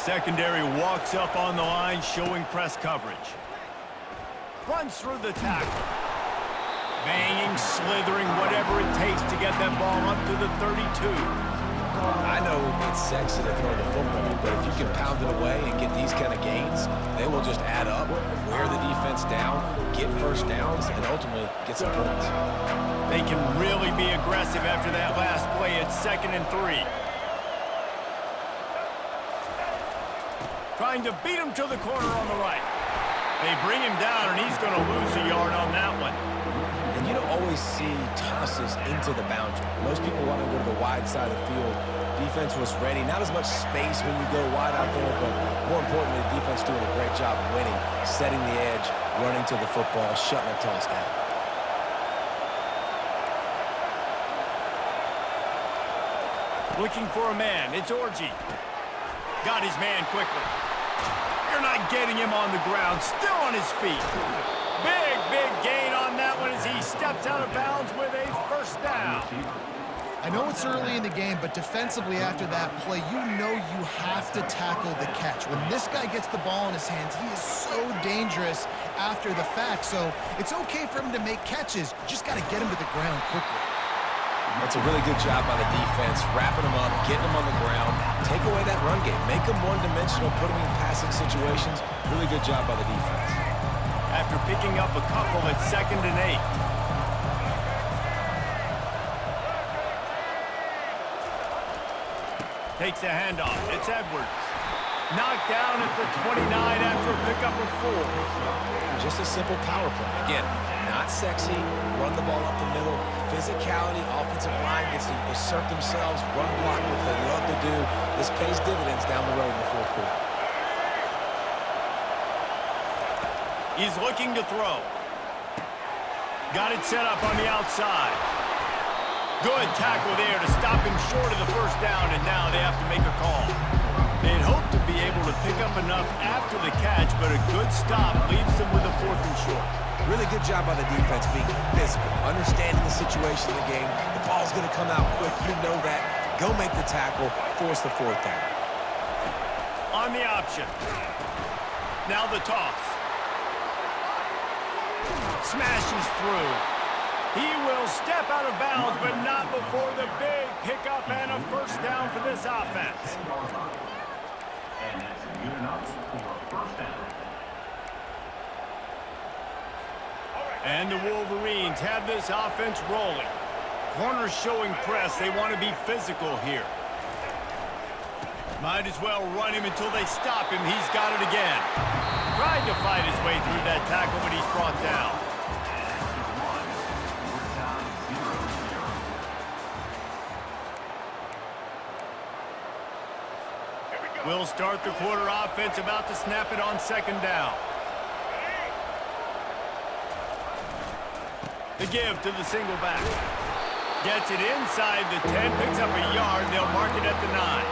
secondary walks up on the line, showing press coverage. Runs through the tackle. Banging, slithering, whatever it takes to get that ball up to the 32. I know it's sexy to throw the football, but if you can pound it away and get these kind of gains, they will just add up, wear the defense down, get first downs, and ultimately get some points. They can really be aggressive after that last play at 2nd and 3. Trying to beat him to the corner on the right. They bring him down, and he's going to lose a yard on that one. And you don't always see tosses into the boundary. Most people want to go to the wide side of the field. Defense was ready. Not as much space when you go wide out there, but more importantly, the defense doing a great job winning, setting the edge, running to the football, shutting the toss down. Looking for a man. It's Orji. Got his man quickly. You're not getting him on the ground. Still on his feet. Big gain on that one as he steps out of bounds with a first down. I know it's early in the game, but defensively after that play, you know you have to tackle the catch. When this guy gets the ball in his hands, he is so dangerous after the fact. So it's okay for him to make catches. Just got to get him to the ground quickly. That's a really good job by the defense, wrapping them up, getting them on the ground, take away that run game, make them one-dimensional, put them in passing situations. Really good job by the defense. After picking up a couple at 2nd and 8. Takes a handoff. It's Edwards. Knocked down at the 29 after a pickup of 4. Just a simple power play. Again, not sexy, run the ball up the middle. Physicality, offensive line gets to assert themselves, run block, which they love to do. This pays dividends down the road in the 4th quarter. He's looking to throw. Got it set up on the outside. Good tackle there to stop him short of the first down, and now they have to make a call. They'd hope to be able to pick up enough after the catch, but a good stop leaves them with a 4th and short. Really good job by the defense being physical, understanding the situation in the game. The ball's going to come out quick. You know that. Go make the tackle, force the 4th down. On the option. Now the toss. Smashes through. He will step out of bounds, but not before the big pickup and a first down for this offense. And that's good enough for first down. And the Wolverines have this offense rolling. Corners showing press. They want to be physical here. Might as well run him until they stop him. He's got it again. Tried to fight his way through that tackle, but he's brought down. We'll start the quarter offense, about to snap it on 2nd down. The give to the single back. Gets it inside the 10, picks up a yard. They'll mark it at the 9.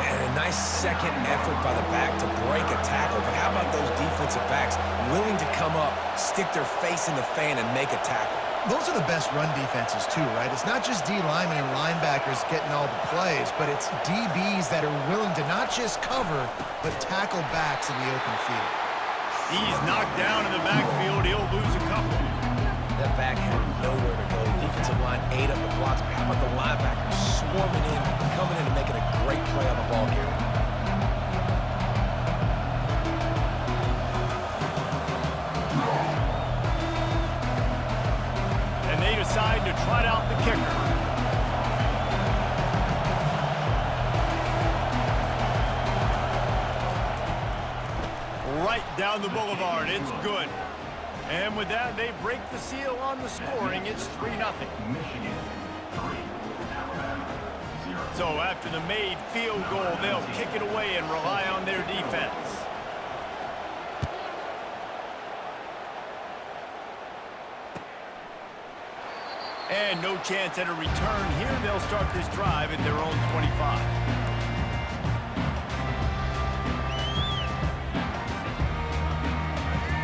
And a nice second effort by the back to break a tackle. But how about those defensive backs willing to come up, stick their face in the fan, and make a tackle? Those are the best run defenses too, right? It's not just D linemen and linebackers getting all the plays, but it's DBs that are willing to not just cover, but tackle backs in the open field. He's knocked down in the backfield. He'll lose a couple. That back had nowhere to go. The defensive line ate up the blocks. But how about the linebackers swarming in, coming in and making a great play on the ball carrier? And they decide to trot out the kicker. Right down the boulevard. It's good. And with that, they break the seal on the scoring. It's 3-0. Michigan 3, Alabama 0. So after the made field goal, they'll kick it away and rely on their defense. And no chance at a return here. They'll start this drive at their own 25.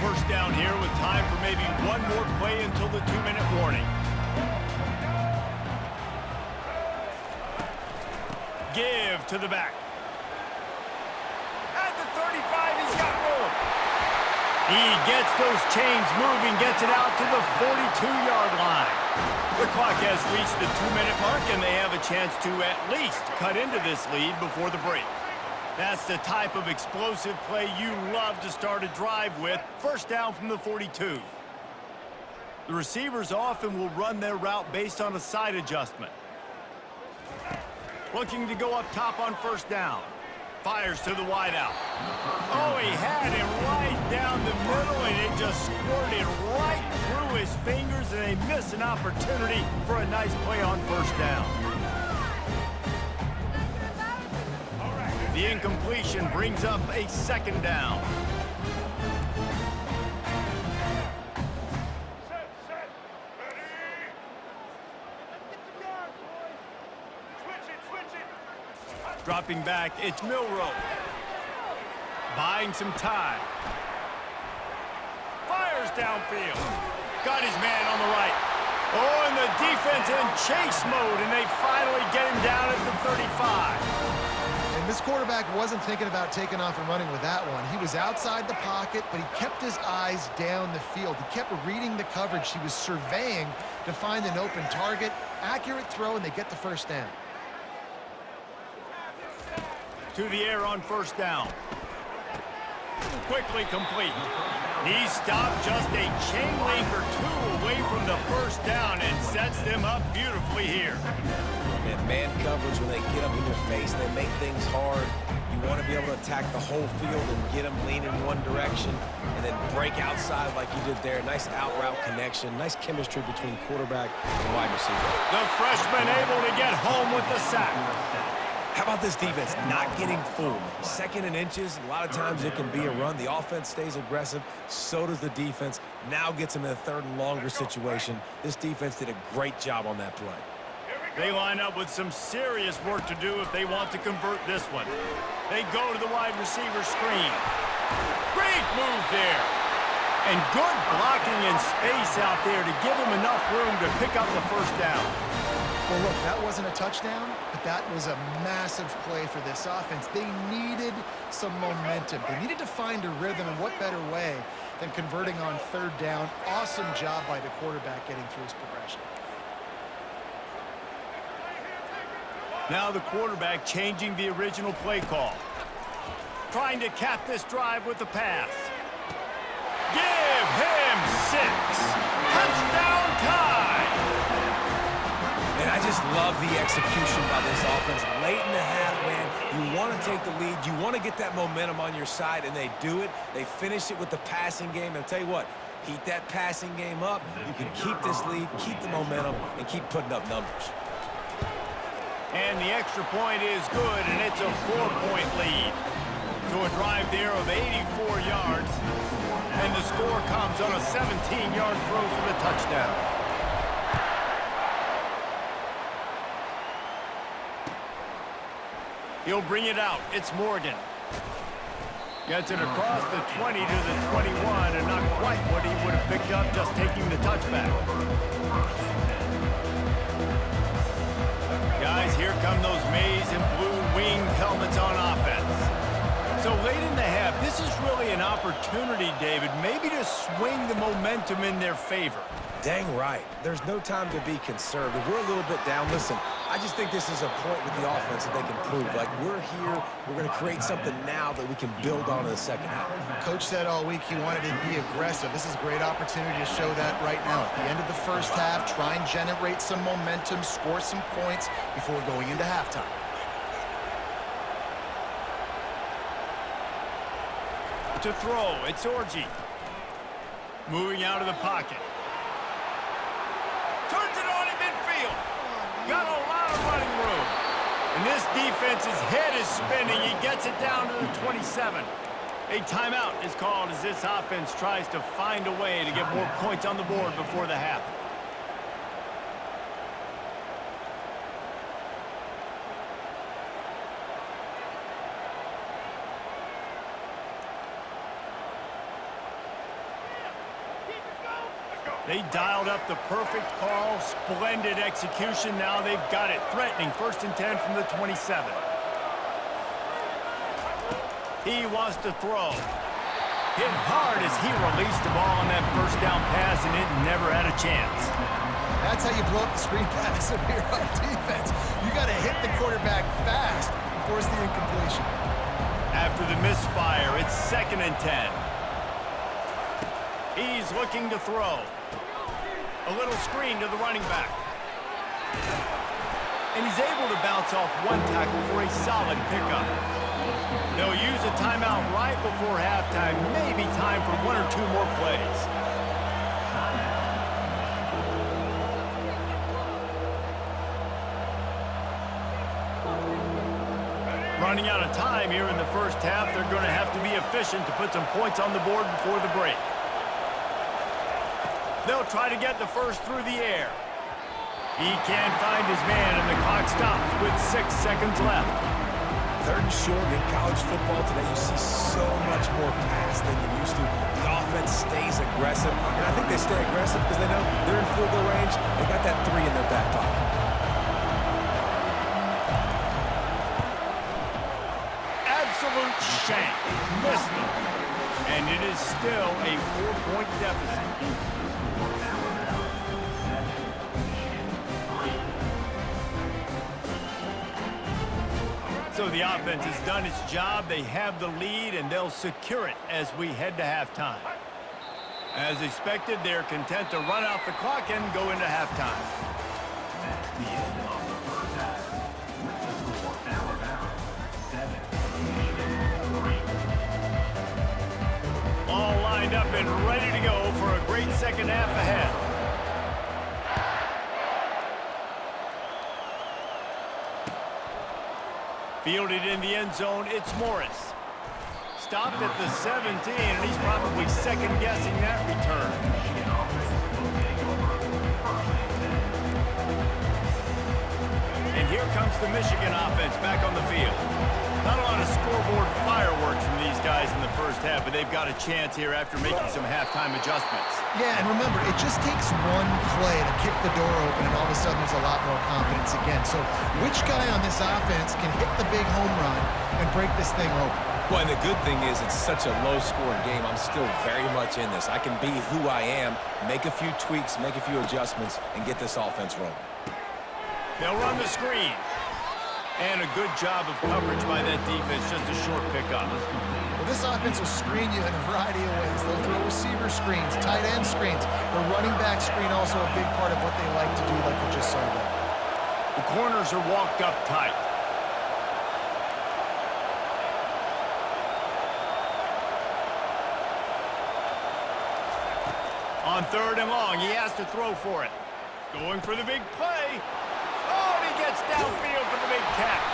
First down here with time for maybe one more play until the 2-minute warning. Give to the back. he's got room. He gets those chains moving, gets it out to the 42-yard line. The clock has reached the 2-minute mark, and they have a chance to at least cut into this lead before the break. That's the type of explosive play you love to start a drive with. First down from the 42. The receivers often will run their route based on a side adjustment. Looking to go up top on first down. Fires to the wideout. Oh, he had him right down the middle, and it just squirted right through his fingers, and they miss an opportunity for a nice play on first down. The incompletion brings up a second down. Dropping back, it's Milroe. Buying some time. Fires downfield. Got his man on the right. Oh, and the defense in chase mode, and they finally get him down at the 35. And this quarterback wasn't thinking about taking off and running with that one. He was outside the pocket, but he kept his eyes down the field. He kept reading the coverage. He was surveying to find an open target. Accurate throw, and they get the first down. To the air on first down. Quickly complete. He stopped just a chain link or two away from the first down and sets them up beautifully here. And man coverage, when they get up in your face, they make things hard. You want to be able to attack the whole field and get them leaning one direction and then break outside like you did there. Nice out route connection. Nice chemistry between quarterback and wide receiver. The freshman able to get home with the sack. How about this defense not getting fooled? Second and inches, a lot of times it can be a run. The offense stays aggressive, so does the defense. Now gets them in a third and longer situation. This defense did a great job on that play. They line up with some serious work to do if they want to convert this one. They go to the wide receiver screen. Great move there. And good blocking in space out there to give them enough room to pick up the first down. Well, look, that wasn't a touchdown, but that was a massive play for this offense. They needed some momentum. They needed to find a rhythm, and what better way than converting on third down. Awesome job by the quarterback getting through his progression. Now the quarterback changing the original play call. Trying to cap this drive with the pass. Give him 6. Touchdown time! And I just love the execution by this offense. Late in the half, man, you want to take the lead. You want to get that momentum on your side, and they do it. They finish it with the passing game. And I'll tell you what, heat that passing game up. You can keep this lead, keep the momentum, and keep putting up numbers. And the extra point is good, and it's a 4-point lead. So a drive there of 84 yards, and the score comes on a 17-yard throw for the touchdown. He'll bring it out. It's Morgan. Gets it across the 20 to the 21, and not quite what he would have picked up just taking the touchback. Guys, here come those maize and blue winged helmets on offense. So late in the half, this is really an opportunity, David, maybe to swing the momentum in their favor. Dang right. There's no time to be conservative. We're a little bit down. Listen, I just think this is a point with the offense that they can prove. Like, we're here, we're going to create something now that we can build on in the second half. Coach said all week he wanted to be aggressive. This is a great opportunity to show that right now. At the end of the first half, try and generate some momentum, score some points before going into halftime. To throw, it's Orji. Moving out of the pocket. Turns it on in midfield. Got a lot of running room. And this defense's head is spinning. He gets it down to the 27. A timeout is called as this offense tries to find a way to get more points on the board before the half. They dialed up the perfect call, splendid execution. Now they've got it. Threatening 1st and 10 from the 27. He wants to throw. Hit hard as he released the ball on that first down pass, and it never had a chance. That's how you blow up the screen pass if you're on defense. You got to hit the quarterback fast and force the incompletion. After the misfire, it's 2nd and 10. He's looking to throw. A little screen to the running back. And he's able to bounce off one tackle for a solid pickup. They'll use a timeout right before halftime. Maybe time for 1 or 2 more plays. Running out of time here in the first half. They're going to have to be efficient to put some points on the board before the break. They'll try to get the first through the air. He can't find his man, and the clock stops with 6 seconds left. 3rd and short in college football today. You see so much more pass than you used to. The offense stays aggressive, and I think they stay aggressive because they know they're in field goal range. They got that 3 in their back pocket. Absolute shank. Missed him. And it is still a 4-point deficit. So the offense has done its job. They have the lead, and they'll secure it as we head to halftime. As expected, they're content to run out the clock and go into halftime. That's the end of the first half. With the score now about 7-3. All lined up and ready to go for a great second half ahead. Fielded in the end zone, it's Morris. Stopped at the 17, and he's probably second-guessing that return. And here comes the Michigan offense back on the field. Not a lot of scoreboard fireworks from these guys in the first half, but they've got a chance here after making some halftime adjustments. Yeah, and remember, it just takes one play to kick the door open, and all of a sudden there's a lot more confidence again. So which guy on this offense can hit the big home run and break this thing open? Well, and the good thing is it's such a low-scoring game. I'm still very much in this. I can be who I am, make a few tweaks, make a few adjustments, and get this offense rolling. They'll run the screen. And a good job of coverage by that defense, just a short pickup. Well, this offense will screen you in a variety of ways. They'll throw receiver screens, tight end screens. The running back screen also a big part of what they like to do, like we just saw there. The corners are walked up tight. On 3rd and long, he has to throw for it. Going for the big play. Oh, and he gets downfield for the big catch.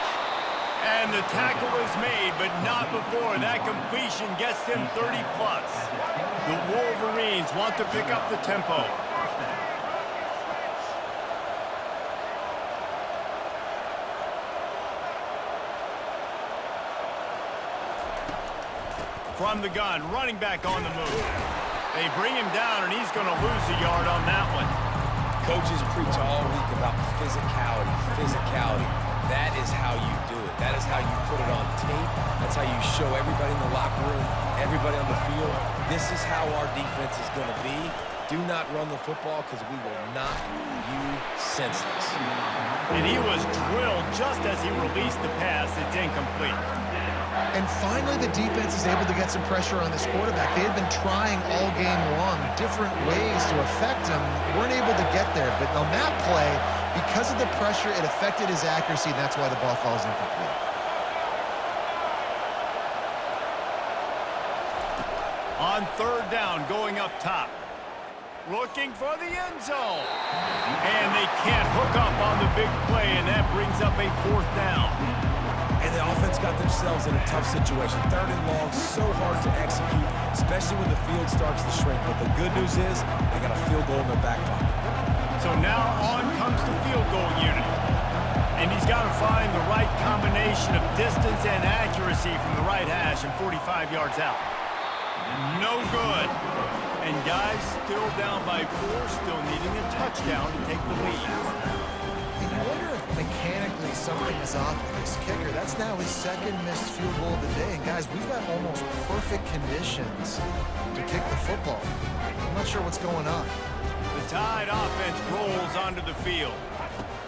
And the tackle is made, but not before that completion gets him 30-plus. The Wolverines want to pick up the tempo. From the gun, running back on the move. They bring him down, and he's going to lose a yard on that one. Coaches preach all week about physicality, physicality. That is how you do it. That is how you put it on tape. That's how you show everybody in the locker room, everybody on the field. This is how our defense is going to be. Do not run the football because we will knock you senseless. And he was drilled just as he released the pass. It's incomplete. And finally, the defense is able to get some pressure on this quarterback. They had been trying all game long different ways to affect him. Weren't able to get there. But on that play, because of the pressure, it affected his accuracy, and that's why the ball falls incomplete. On 3rd down, going up top. Looking for the end zone. And they can't hook up on the big play, and that brings up a 4th down. And the offense got themselves in a tough situation. 3rd and long, so hard to execute, especially when the field starts to shrink. But the good news is they got a field goal in their back pocket. So now on comes the field goal unit. And he's got to find the right combination of distance and accuracy from the right hash and 45 yards out. No good. And guys still down by 4, still needing a touchdown to take the lead. And you wonder if mechanically something is off with this kicker. That's now his second missed field goal of the day. And guys, we've got almost perfect conditions to kick the football. I'm not sure what's going on. The Tide offense rolls onto the field.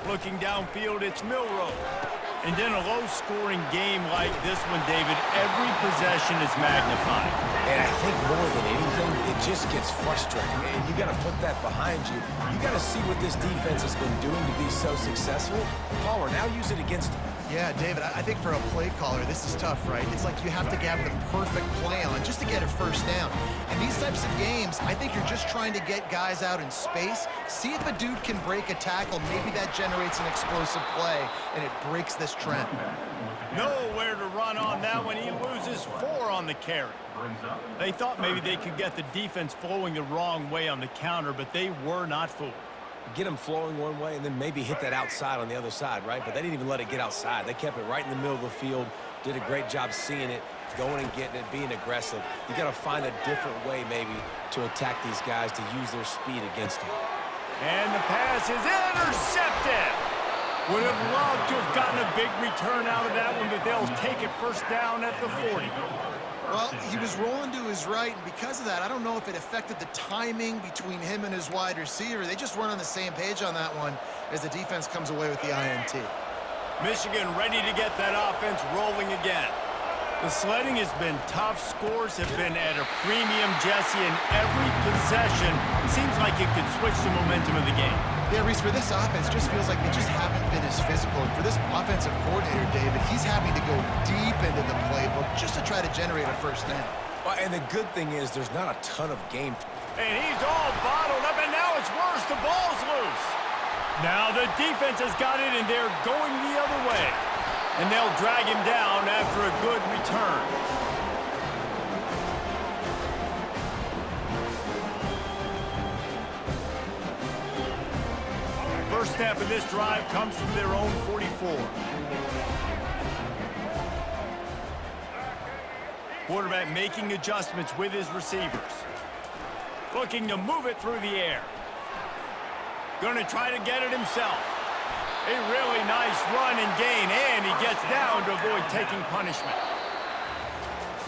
Looking downfield, it's Milroe. And in a low-scoring game like this one, David, every possession is magnified. And I think more than anything, it just gets frustrating. And you got to put that behind you. You got to see what this defense has been doing to be so successful. Caller, now use it against them. Yeah, David, I think for a play caller, this is tough, right? It's like you have to have the perfect play on just to get a first down. And these types of games, I think you're just trying to get guys out in space, see if a dude can break a tackle. Maybe that generates an explosive play, and it breaks this trend. Nowhere to run on that one. He loses 4 on the carry. They thought maybe they could get the defense flowing the wrong way on the counter, but they were not fooled. Get them flowing one way and then maybe hit that outside on the other side, right? But they didn't even let it get outside. They kept it right in the middle of the field, did a great job seeing it, going and getting it, being aggressive. You got to find a different way maybe to attack these guys to use their speed against them. And the pass is intercepted. Would have loved to have gotten a big return out of that one, but they'll take it first down at the 40. Well, he was rolling to his right, and because of that, I don't know if it affected the timing between him and his wide receiver. They just weren't on the same page on that one as the defense comes away with the INT. Michigan ready to get that offense rolling again. The sledding has been tough. Scores have been at a premium, Jesse, and every possession seems like it could switch the momentum of the game. Yeah, Reese, for this offense, just feels like they just haven't been as physical. And for this offensive coordinator, David, he's having to go deep into the playbook just to try to generate a first down. Well, and the good thing is there's not a ton of game. And he's all bottled up, and now it's worse. The ball's loose. Now the defense has got it, and they're going the other way. And they'll drag him down after a good return. First snap of this drive comes from their own 44. Quarterback making adjustments with his receivers. Looking to move it through the air. Going to try to get it himself. A really nice run and gain, and he gets down to avoid taking punishment.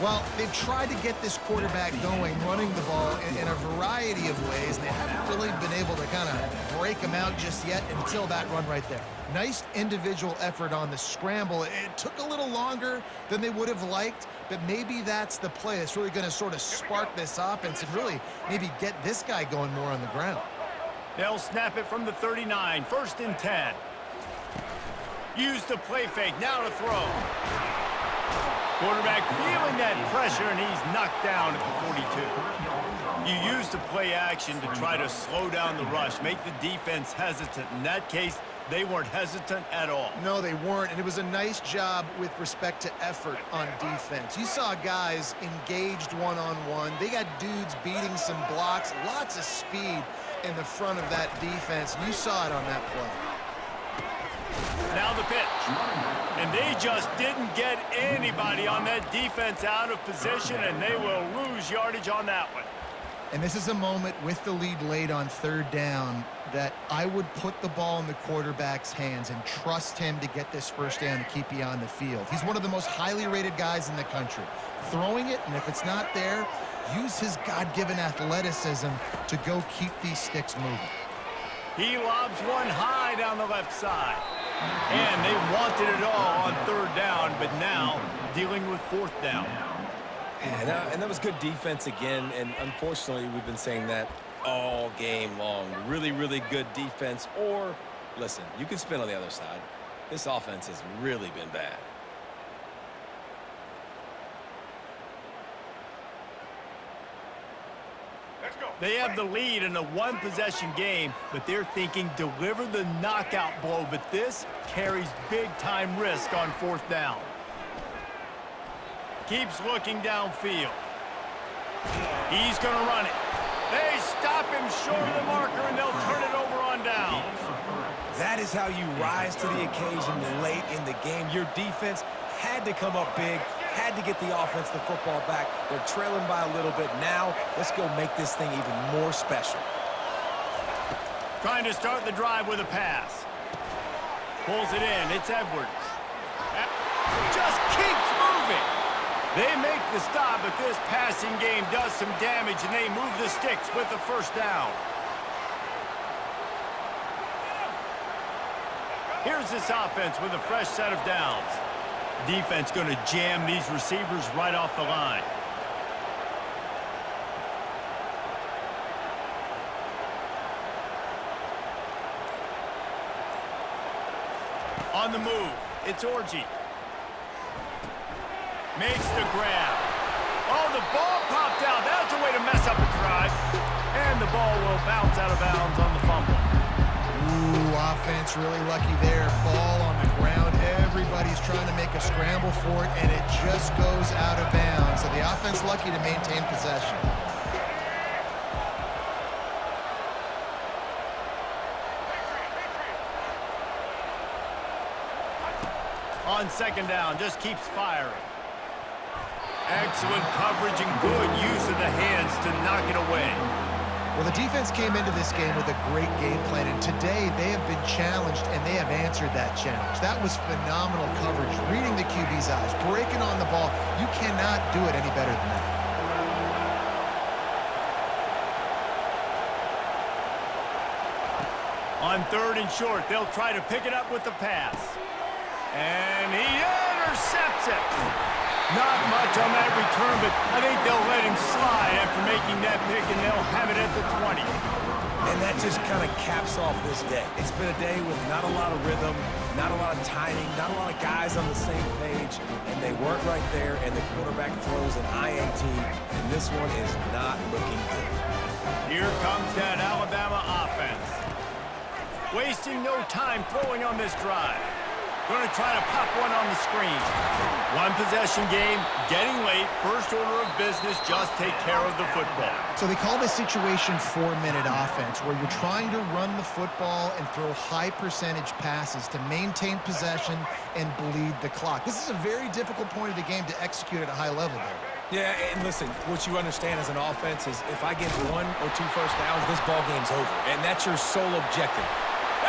Well, they've tried to get this quarterback going, running the ball in a variety of ways, and they haven't really been able to kind of break him out just yet until that run right there. Nice individual effort on the scramble. It took a little longer than they would have liked, but maybe that's the play that's really going to sort of spark this offense and really maybe get this guy going more on the ground. They'll snap it from the 39, 1st and 10. Use the play fake, now to throw. Quarterback feeling that pressure, and he's knocked down at the 42. You use the play action to try to slow down the rush, make the defense hesitant. In that case, they weren't hesitant at all. No, they weren't, and it was a nice job with respect to effort on defense. You saw guys engaged one-on-one. They got dudes beating some blocks, lots of speed in the front of that defense. You saw it on that play. Now the pitch. And they just didn't get anybody on that defense out of position, and they will lose yardage on that one. And this is a moment with the lead late on 3rd down that I would put the ball in the quarterback's hands and trust him to get this first down to keep you on the field. He's one of the most highly rated guys in the country. Throwing it, and if it's not there, use his God-given athleticism to go keep these sticks moving. He lobs one high down the left side. And they wanted it all on 3rd down, but now dealing with 4th down. And that was good defense again, and unfortunately we've been saying that all game long. Really, really good defense, or, listen, you can spin on the other side. This offense has really been bad. They have the lead in a 1-possession game, but they're thinking deliver the knockout blow, but this carries big-time risk on 4th down. Keeps looking downfield. He's going to run it. They stop him short of the marker, and they'll turn it over on downs. That is how you rise to the occasion late in the game. Your defense had to come up big, had to get the offense the football back. They're trailing by a little bit. Now, let's go make this thing even more special. Trying to start the drive with a pass. Pulls it in. It's Edwards. Just keeps moving. They make the stop, but this passing game does some damage, and they move the sticks with the first down. Here's this offense with a fresh set of downs. Defense going to jam these receivers right off the line. On the move, it's Orji. Makes the grab. Oh, the ball popped out. That's a way to mess up a drive. And the ball will bounce out of bounds on the fumble. Ooh, offense really lucky there. Ball on the ground. Everybody's trying to make a scramble for it, and it just goes out of bounds. So the offense lucky to maintain possession. On second down, just keeps firing. Excellent coverage and good use of the hands to knock it away. Well, the defense came into this game with a great game plan, and today they have been challenged, and they have answered that challenge. That was phenomenal coverage, reading the QB's eyes, breaking on the ball. You cannot do it any better than that. On third and short, they'll try to pick it up with the pass. And he intercepts it. Not much on that return, but I think they'll let him slide after making that pick, and they'll have it at the 20. And that just kind of caps off this day. It's been a day with not a lot of rhythm, not a lot of timing, not a lot of guys on the same page, and they weren't right there, and the quarterback throws an INT, and this one is not looking good. Here comes that Alabama offense. Wasting no time throwing on this drive. Going to try to pop one on the screen. One possession game, getting late. First order of business, just take care of the football. So they call this situation 4-minute offense, where you're trying to run the football and throw high percentage passes to maintain possession and bleed the clock. This is a very difficult point of the game to execute at a high level there. Yeah, and listen, what you understand as an offense is if I get 1 or 2 first downs, this ball game's over. And that's your sole objective.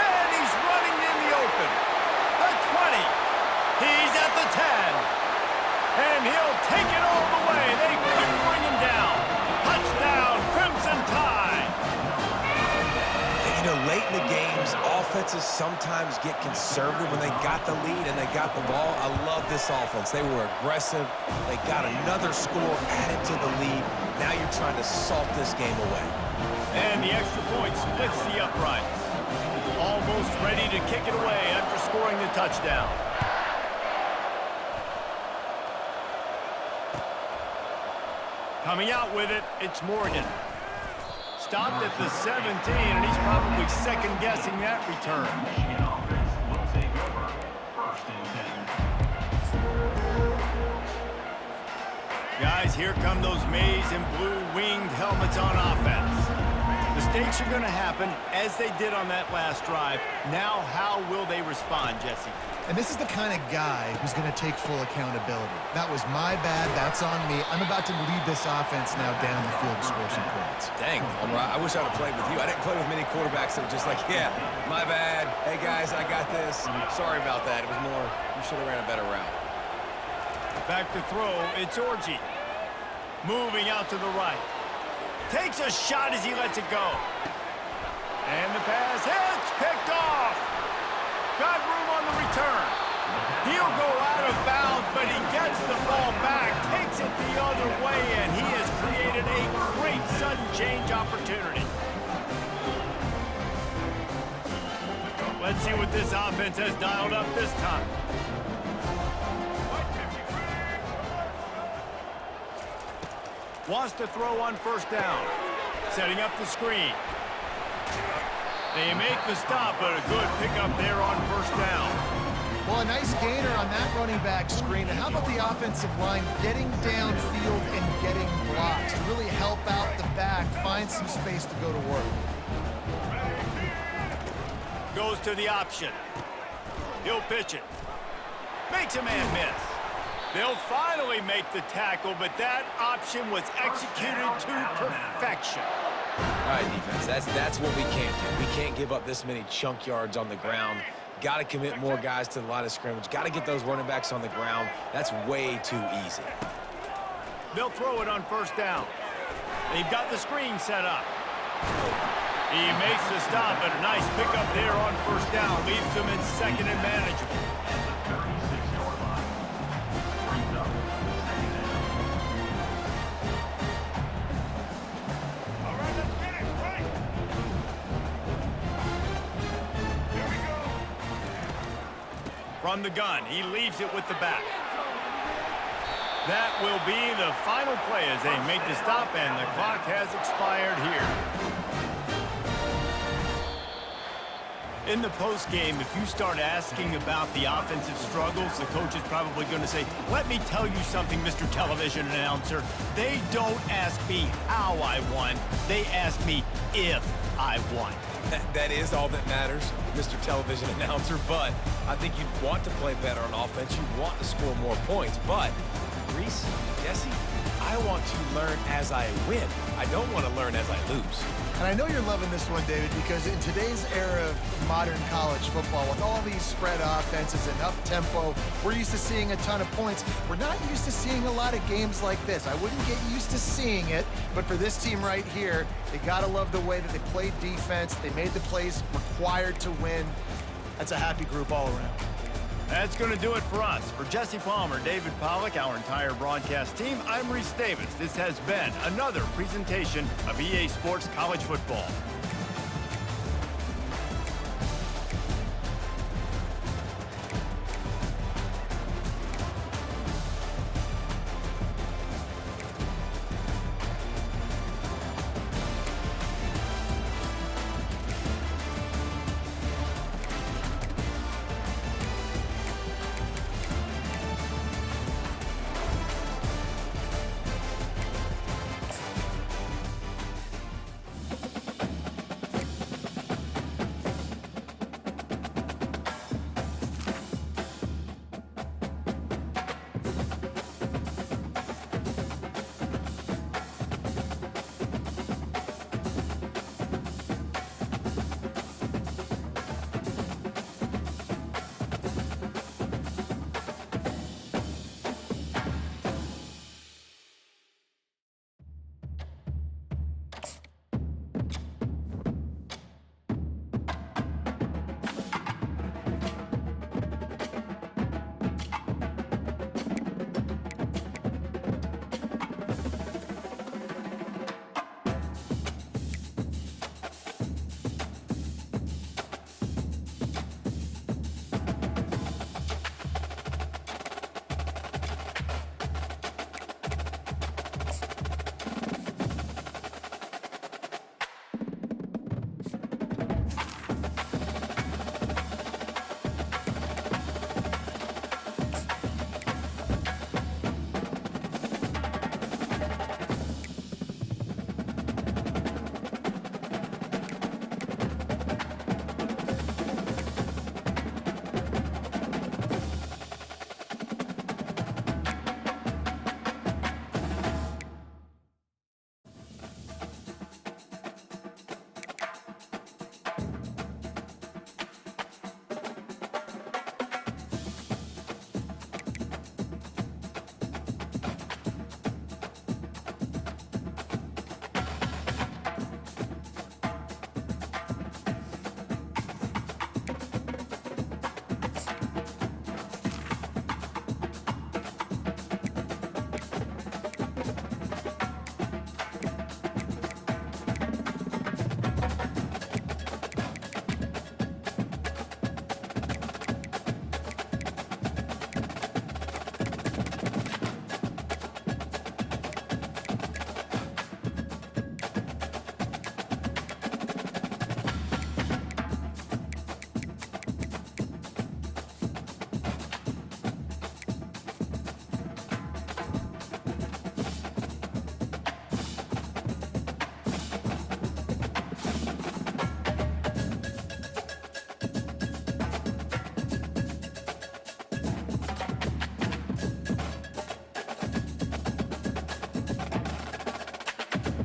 And he's running in the open. The 20. He's at the 10. And he'll take it all the way. They couldn't bring him down. Touchdown, Crimson Tide. And, you know, late in the games, offenses sometimes get conservative when they got the lead and they got the ball. I love this offense. They were aggressive. They got another score added to the lead. Now you're trying to salt this game away. And the extra point splits the uprights. Almost ready to kick it away after scoring the touchdown. Coming out with it, it's Morgan. Stopped at the 17, and he's probably second-guessing that return. Michigan offense will take over. First and 10. Guys, here come those maize and blue winged helmets on offense. Mistakes are going to happen, as they did on that last drive. Now, how will they respond, Jesse? And this is the kind of guy who's going to take full accountability. That was my bad. That's on me. I'm about to lead this offense now down the field to score some points. Dang, I wish I would have played with you. I didn't play with many quarterbacks that were just like, yeah, my bad. Hey, guys, I got this. Sorry about that. It was more, you should have ran a better route. Back to throw, it's Orji. Moving out to the right. Takes a shot as he lets it go. And the pass hits, picked off. Got room on the return. He'll go out of bounds, but he gets the ball back, takes it the other way, and he has created a great sudden change opportunity. Let's see what this offense has dialed up this time. Wants to throw on first down. Setting up the screen. They make the stop, but a good pickup there on first down. Well, a nice gainer on that running back screen. And how about the offensive line getting downfield and getting blocks to really help out the back, find some space to go to work. Goes to the option. He'll pitch it. Makes a man miss. They'll finally make the tackle, but that option was executed to perfection. All right, defense, that's what we can't do. We can't give up this many chunk yards on the ground. Got to commit more guys to the line of scrimmage. Got to get those running backs on the ground. That's way too easy. They'll throw it on first down. They've got the screen set up. He makes the stop, and a nice pickup there on first down. Leaves them in second and manageable. At the 36-yard line. Brings up second and 10. All right, let's get it right. Here we go. From the gun, he leaves it with the back. That will be the final play as they make the stop, and the clock has expired here. In the postgame, if you start asking about the offensive struggles, the coach is probably going to say, let me tell you something, Mr. Television Announcer. They don't ask me how I won. They ask me if I won. That is all that matters, Mr. Television Announcer, but I think you'd want to play better on offense. You want to score more points, but Reese, Jesse, I want to learn as I win. I don't want to learn as I lose. And I know you're loving this one, David, because in today's era of modern college football, with all these spread offenses and up-tempo, we're used to seeing a ton of points. We're not used to seeing a lot of games like this. I wouldn't get used to seeing it, but for this team right here, they got to love the way that they played defense. They made the plays required to win. That's a happy group all around. That's going to do it for us. For Jesse Palmer, David Pollack, our entire broadcast team, I'm Reese Davis. This has been another presentation of EA Sports College Football.